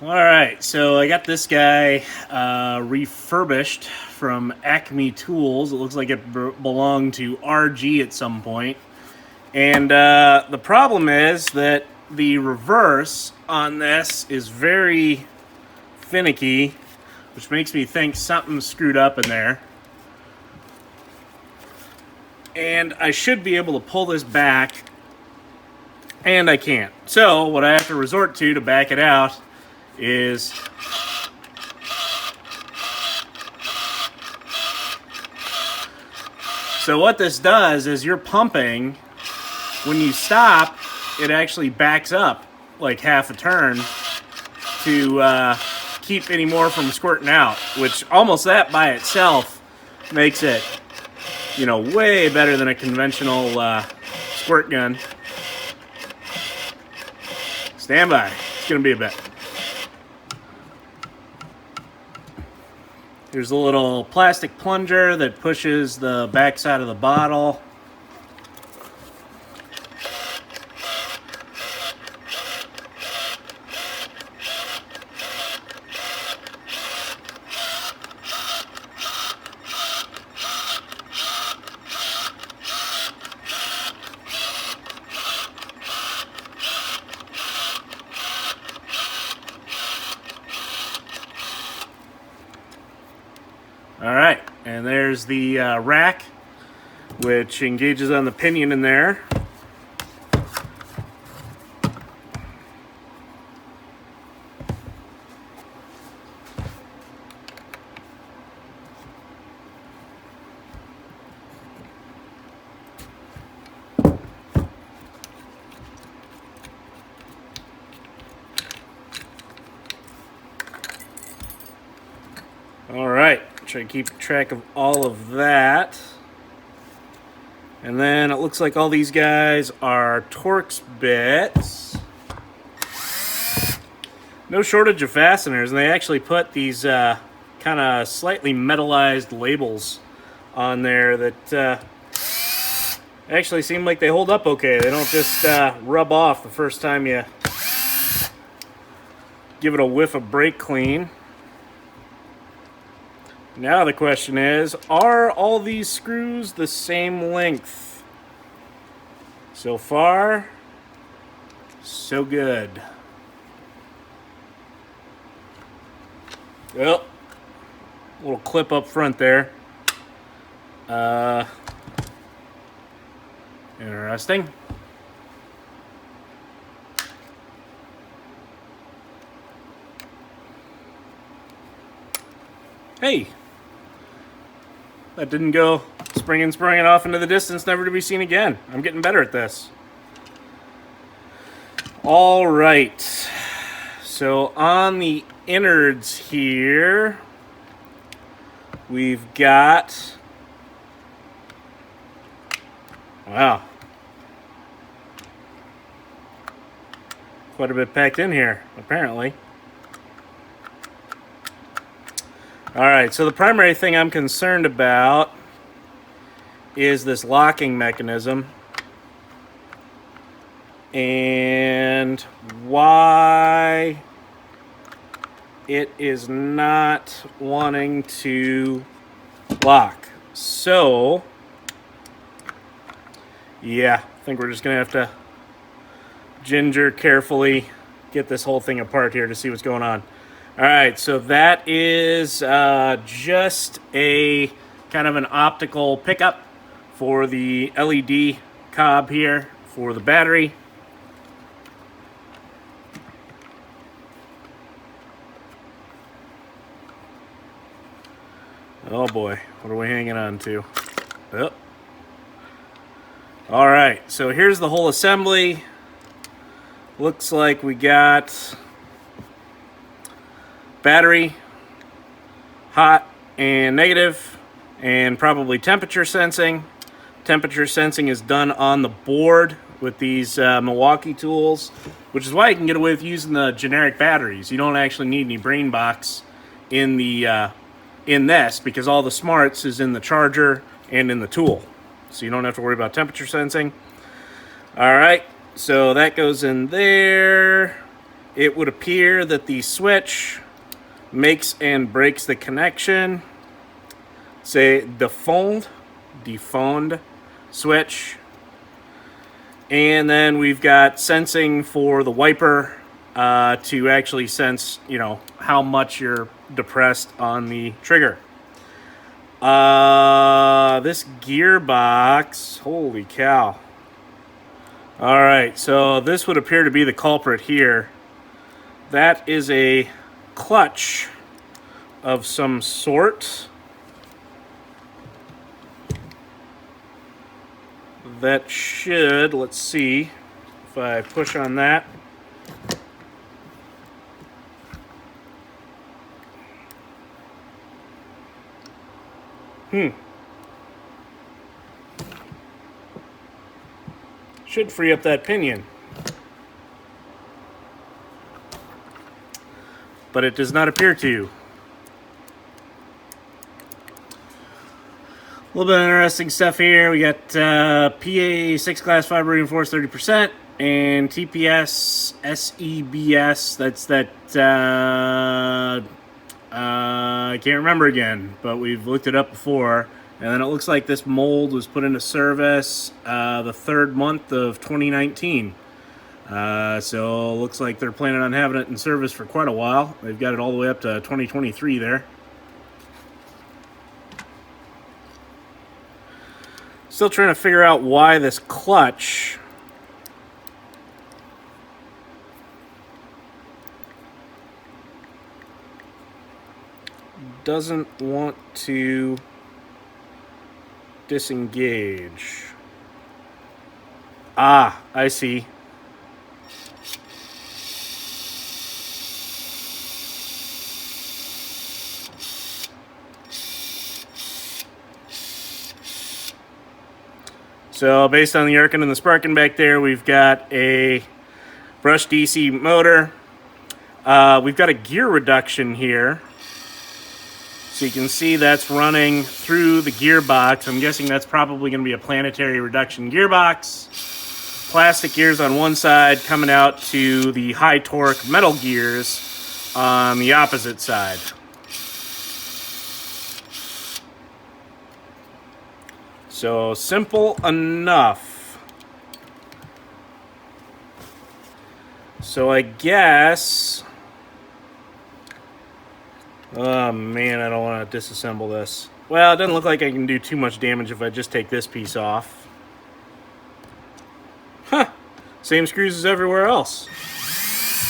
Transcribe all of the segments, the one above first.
Alright, so I got this guy refurbished from Acme Tools. It looks like it belonged to RG at some point. And the problem is that the reverse on this is very finicky, which makes me think something's screwed up in there. And I should be able to pull this back, and I can't. So what I have to resort to back it out is so what this does is you're pumping. When you stop, it actually backs up like half a turn to keep any more from squirting out, which almost that by itself makes it, you know, way better than a conventional squirt gun. Stand by. It's gonna be a bit. There's a little plastic plunger that pushes the back side of the bottle. Alright, and there's the rack, which engages on the pinion in there. Alright. Try to keep track of all of that. And then it looks like all these guys are Torx bits. No shortage of fasteners, and they actually put these kind of slightly metallized labels on there that actually seem like they hold up okay. They don't just rub off the first time you give it a whiff of brake clean. Now the question is, are all these screws the same length? So far, so good. Well, little clip up front there. Interesting. Hey! That didn't go springing off into the distance, never to be seen again. I'm getting better at this. All right. So on the innards here, we've got, wow, quite a bit packed in here, apparently. Alright, so the primary thing I'm concerned about is this locking mechanism and why it is not wanting to lock. So, yeah, I think we're just going to have to ginger carefully get this whole thing apart here to see what's going on. Alright, so that is just a kind of an optical pickup for the LED cob here for the battery. Oh boy, what are we hanging on to? Oh. Alright, so here's the whole assembly. Looks like we got battery, hot and negative, and probably temperature sensing. Temperature sensing is done on the board with these Milwaukee tools, which is why you can get away with using the generic batteries. You don't actually need any brain box in the in this, because all the smarts is in the charger and in the tool, so you don't have to worry about temperature sensing. All right, so that goes in there. it would appear that the switch makes and breaks the connection. Say default switch. And then we've got sensing for the wiper to actually sense, you know, how much you're depressed on the trigger. This gearbox, holy cow. All right, so this would appear to be the culprit here. That is a clutch of some sort. That should, let's see if I push on that. Should free up that pinion. But it does not appear to. A little bit of interesting stuff here. We got PA 6 glass fiber reinforced 30% and TPS SEBS. That's that. I can't remember again, but we've looked it up before. And then it looks like this mold was put into service the 3rd month of 2019. So it looks like they're planning on having it in service for quite a while. They've got it all the way up to 2023 there. Still trying to figure out why this clutch doesn't want to disengage. Ah, I see. So based on the arcing and the sparking back there, we've got a brushed DC motor. We've got a gear reduction here. So you can see that's running through the gearbox. I'm guessing that's probably going to be a Planetary reduction gearbox. Plastic gears on one side coming out to the high torque metal gears on the opposite side. So simple enough. So I guess... Oh man, I don't want to disassemble this. Well, it doesn't look like I can do too much damage if I just take this piece off. Huh. Same screws as everywhere else.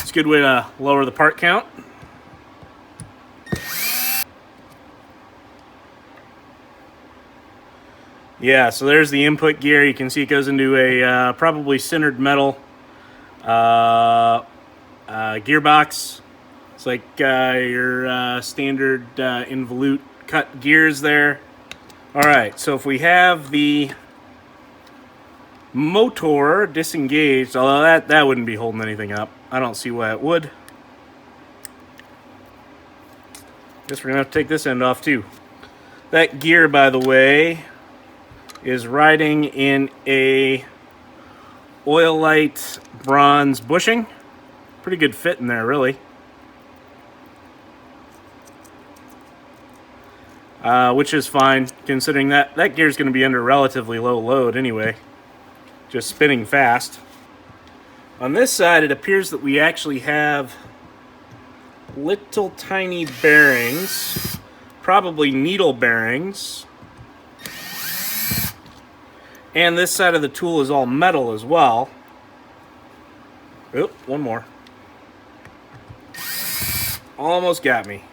It's a good way to lower the part count. Yeah, so there's the input gear. You can see it goes into a probably sintered metal gearbox. It's like your standard involute cut gears there. All right, so if we have the motor disengaged, although that wouldn't be holding anything up. I don't see why it would. Guess we're gonna have to take this end off too. That gear, by the way, is riding in a Oilite bronze bushing. Pretty good fit in there, really. Which is fine, considering that gear is going to be under relatively low load anyway. Just spinning fast. On this side, it appears that we actually have little tiny bearings, probably needle bearings. And this side of the tool is all metal as well. Oop, one more. Almost got me.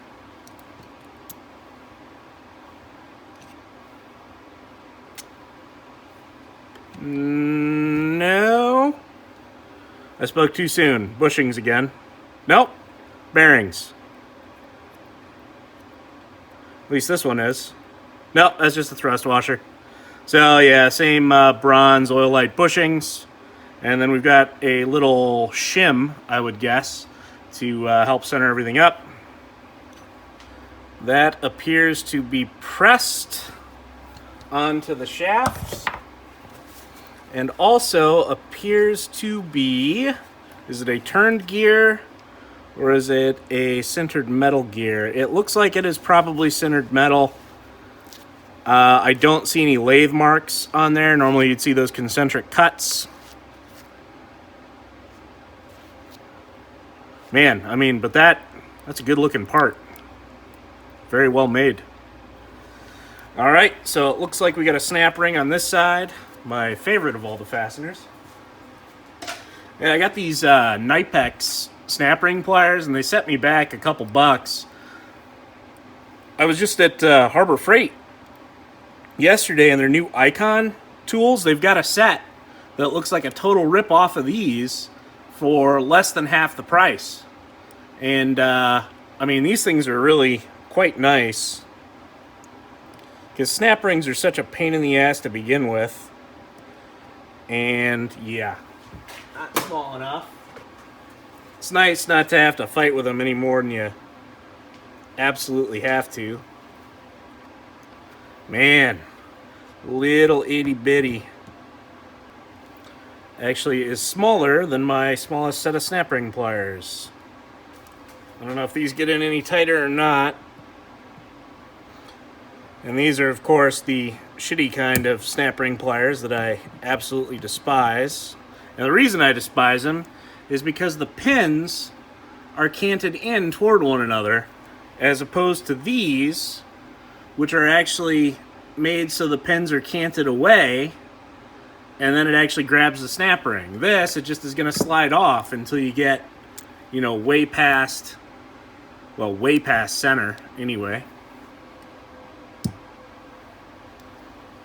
No. I spoke too soon. Bushings again. Nope. Bearings. At least this one is. Nope, that's just a thrust washer. So yeah, same bronze Oilite bushings. And then we've got a little shim, I would guess, to help center everything up. That appears to be pressed onto the shaft. And also appears to be, is it a turned gear Or is it a sintered metal gear? It looks like it is probably sintered metal. I don't see any lathe marks on there. Normally you'd see those concentric cuts. Man, I mean, but that's a good looking part. Very well made. All right, so it looks like we got a snap ring on this side. My favorite of all the fasteners. Yeah, I got these Knipex snap ring pliers, and they set me back a couple bucks. I was just at Harbor Freight yesterday, and their new Icon tools, they've got a set that looks like a total rip-off of these for less than half the price. And, I mean, these things are really quite nice, because snap rings are such a pain in the ass to begin with. And, yeah, not small enough. It's nice not to have to fight with them any more than you absolutely have to. Man, little itty bitty. Actually is smaller than my smallest set of snap ring pliers. I don't know if these get in any tighter or not. And these are, of course, the shitty kind of snap ring pliers that I absolutely despise. And the reason I despise them is because the pins are canted in toward one another, as opposed to these, which are actually made so the pins are canted away, and then it actually grabs the snap ring. This, it just is going to slide off until you get, you know, way past center anyway.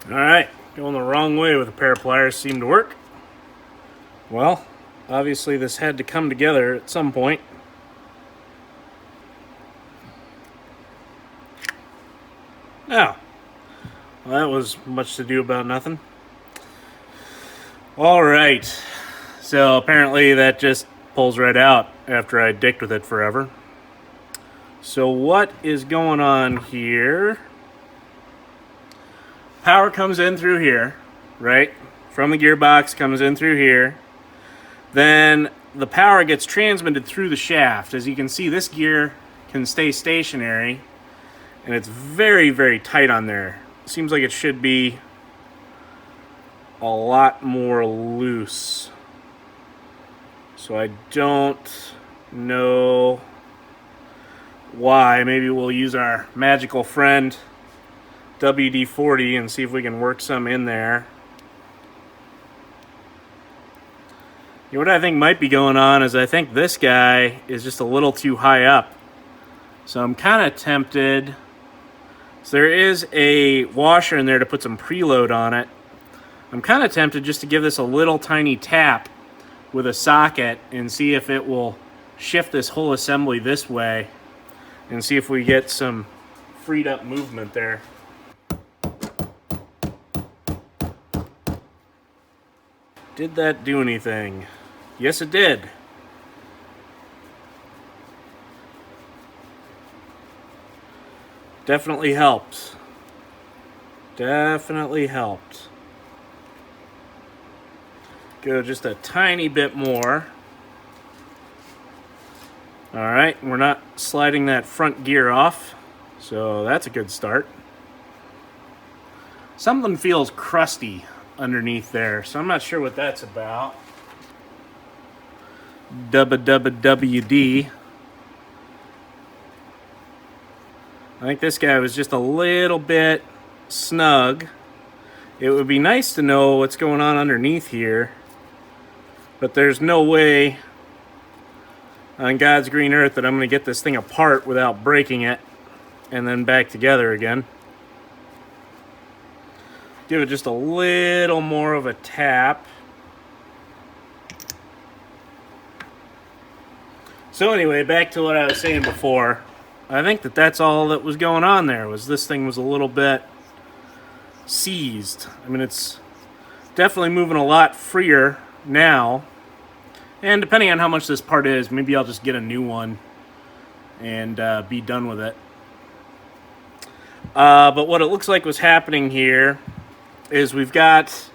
Alright, going the wrong way with a pair of pliers seemed to work. Well, obviously this had to come together at some point. Now, well, that was much to do about nothing. Alright, so apparently that just pulls right out after I dicked with it forever. So what is going on here? Power comes in through here, right? From the gearbox, comes in through here. Then the power gets transmitted through the shaft. As you can see, this gear can stay stationary, and it's very, very tight on there. Seems like it should be a lot more loose. So I don't know why. Maybe we'll use our magical friend WD-40 and see if we can work some in there. You know, what I think might be going on is I think this guy is just a little too high up. So I'm kind of tempted. So there is a washer in there to put some preload on it. I'm kind of tempted just to give this a little tiny tap with a socket and see if it will shift this whole assembly this way and see if we get some freed up movement there. Did that do anything? Yes, it did. Definitely helped. Definitely helped. Go just a tiny bit more. Alright, we're not sliding that front gear off, so that's a good start. Something feels crusty underneath there, so I'm not sure what that's about. WD. I think this guy was just a little bit snug. It would be nice to know what's going on underneath here, but there's no way on God's green earth that I'm going to get this thing apart without breaking it and then back together again. Give it just a little more of a tap. So anyway, back to what I was saying before. I think that that's all that was going on there, was this thing was a little bit seized. I mean, it's definitely moving a lot freer now. And depending on how much this part is, maybe I'll just get a new one and be done with it. But what it looks like was happening here is we've got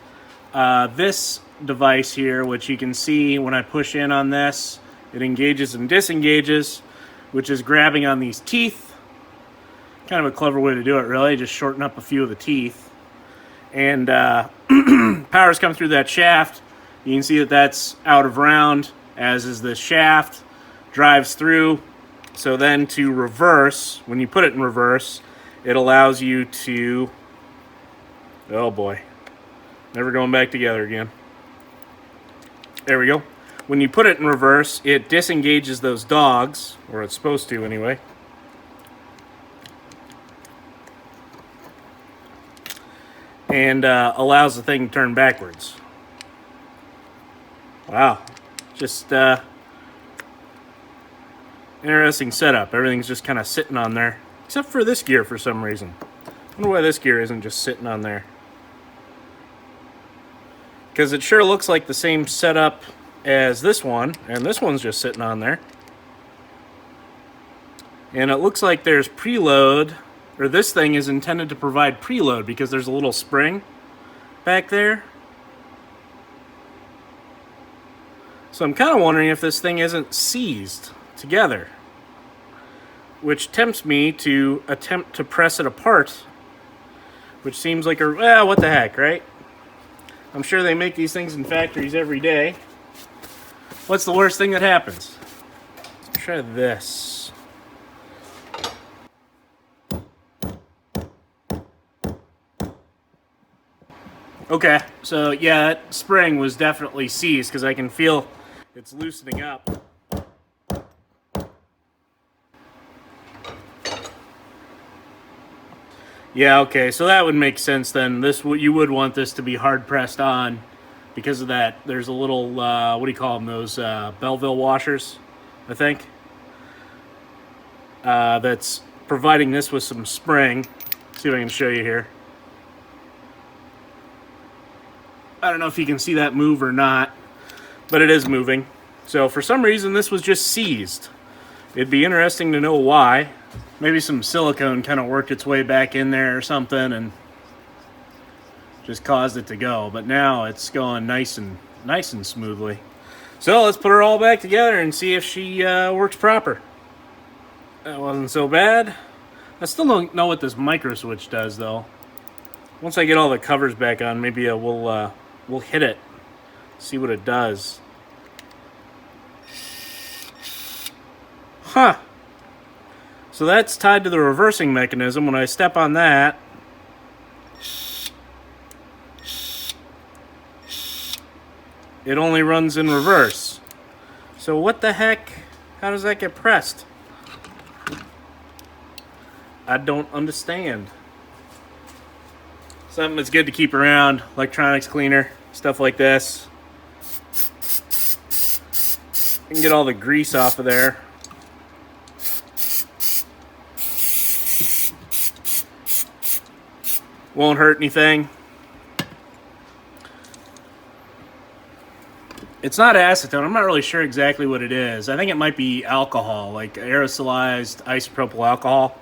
this device here, which you can see when I push in on this, It engages and disengages, which is grabbing on these teeth. Kind of a clever way to do it, really. Just shorten up a few of the teeth. And power's come through that shaft. You can see that that's out of round, as is this shaft. Drives through. So then to reverse, when you put it in reverse, it allows you to... Oh boy. Never going back together again. There we go. When you put it in reverse, it disengages those dogs, or it's supposed to anyway. And allows the thing to turn backwards. Wow. Just interesting setup. Everything's just kind of sitting on there. Except for this gear for some reason. I wonder why this gear isn't just sitting on there. Because it sure looks like the same setup as this one, and this one's just sitting on there. And it looks like there's preload, or this thing is intended to provide preload because there's a little spring back there. So I'm kind of wondering if this thing isn't seized together, which tempts me to attempt to press it apart, which seems like a, well, what the heck, right? I'm sure they make these things in factories every day. What's the worst thing that happens? Let's try this. Okay, so yeah, that spring was definitely seized because I can feel it's loosening up. Yeah, okay, so that would make sense then. This, you would want this to be hard pressed on because of that. There's a little, what do you call them, those Belleville washers, I think. That's providing this with some spring. Let's see if I can show you here. I don't know if you can see that move or not, but it is moving. So for some reason this was just seized. It'd be interesting to know why. Maybe some silicone kind of worked its way back in there or something and just caused it to go. But now it's going nice and smoothly. So let's put her all back together and see if she works proper. That wasn't so bad. I still don't know what this micro switch does though. Once I get all the covers back on, maybe we'll hit it, see what it does. Huh. So that's tied to the reversing mechanism. When I step on that, it only runs in reverse. So what the heck? How does that get pressed? I don't understand. Something that's good to keep around, electronics cleaner, stuff like this. You can get all the grease off of there. Won't hurt anything. It's not acetone. I'm not really sure exactly what it is. I think it might be alcohol, like aerosolized isopropyl alcohol.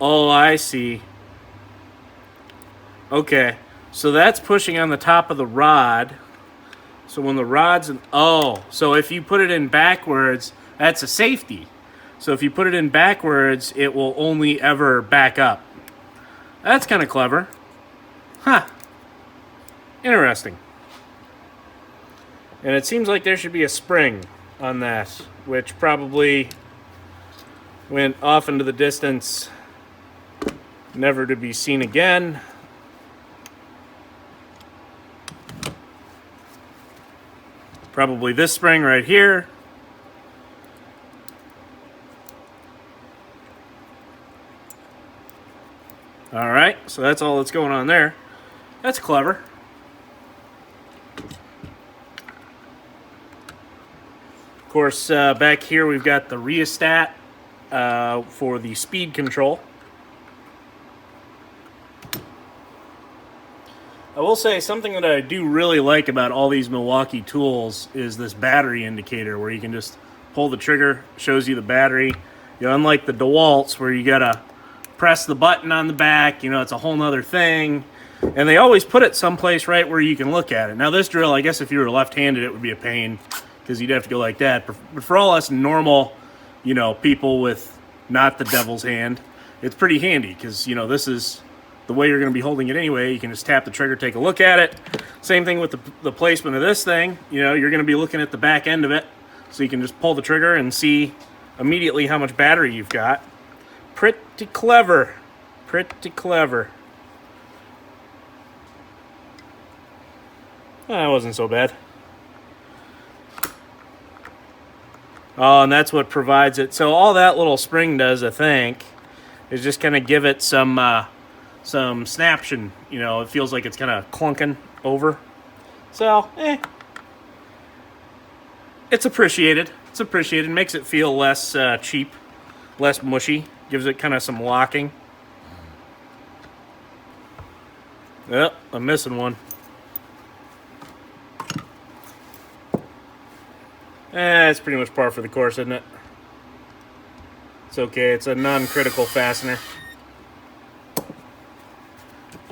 Oh, I see. Okay, so that's pushing on the top of the rod. So when the rod's in, oh, so if you put it in backwards, that's a safety. So if you put it in backwards, it will only ever back up. That's kind of clever. Huh. Interesting. And it seems like there should be a spring on that, which probably went off into the distance, never to be seen again. Probably this spring right here. All right, so that's all that's going on there. That's clever. Of course, back here we've got the rheostat for the speed control. I will say something that I do really like about all these Milwaukee tools is this battery indicator where you can just pull the trigger, shows you the battery. You know, unlike the DeWalt's where you gotta press the button on the back, you know, it's a whole nother thing. And they always put it someplace right where you can look at it. Now this drill, I guess if you were left-handed, it would be a pain because you'd have to go like that. But for all us normal, you know, people with not the devil's hand, it's pretty handy because, you know, this is the way you're going to be holding it anyway. You can just tap the trigger, take a look at it. Same thing with the placement of this thing. You know, you're going to be looking at the back end of it, so you can just pull the trigger and see immediately how much battery you've got. Pretty clever. Pretty clever. That wasn't so bad. Oh, and that's what provides it. So all that little spring does, I think, is just kind of give it some snaption. You know, it feels like it's kind of clunking over. So, it's appreciated. It's appreciated. Makes it feel less cheap, less mushy. Gives it kind of some locking. Yep, I'm missing one. It's pretty much par for the course, isn't it? It's okay. It's a non-critical fastener.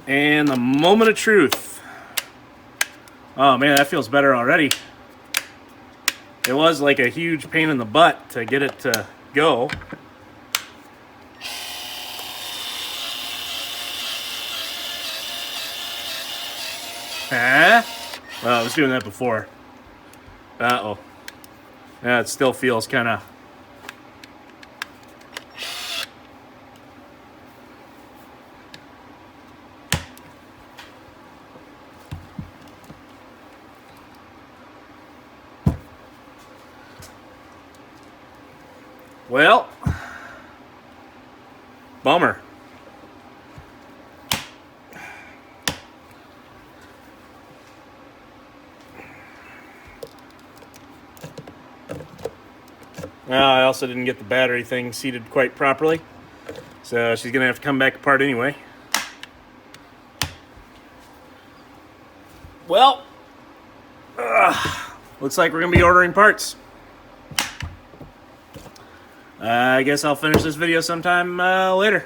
And the moment of truth. Oh man, that feels better already. It was like a huge pain in the butt to get it to go. Huh? Well, I was doing that before. Uh-oh. Yeah, it still feels kind of... Well, bummer. Well, I also didn't get the battery thing seated quite properly, so she's gonna have to come back apart anyway. Well, looks like we're gonna be ordering parts. I guess I'll finish this video sometime later.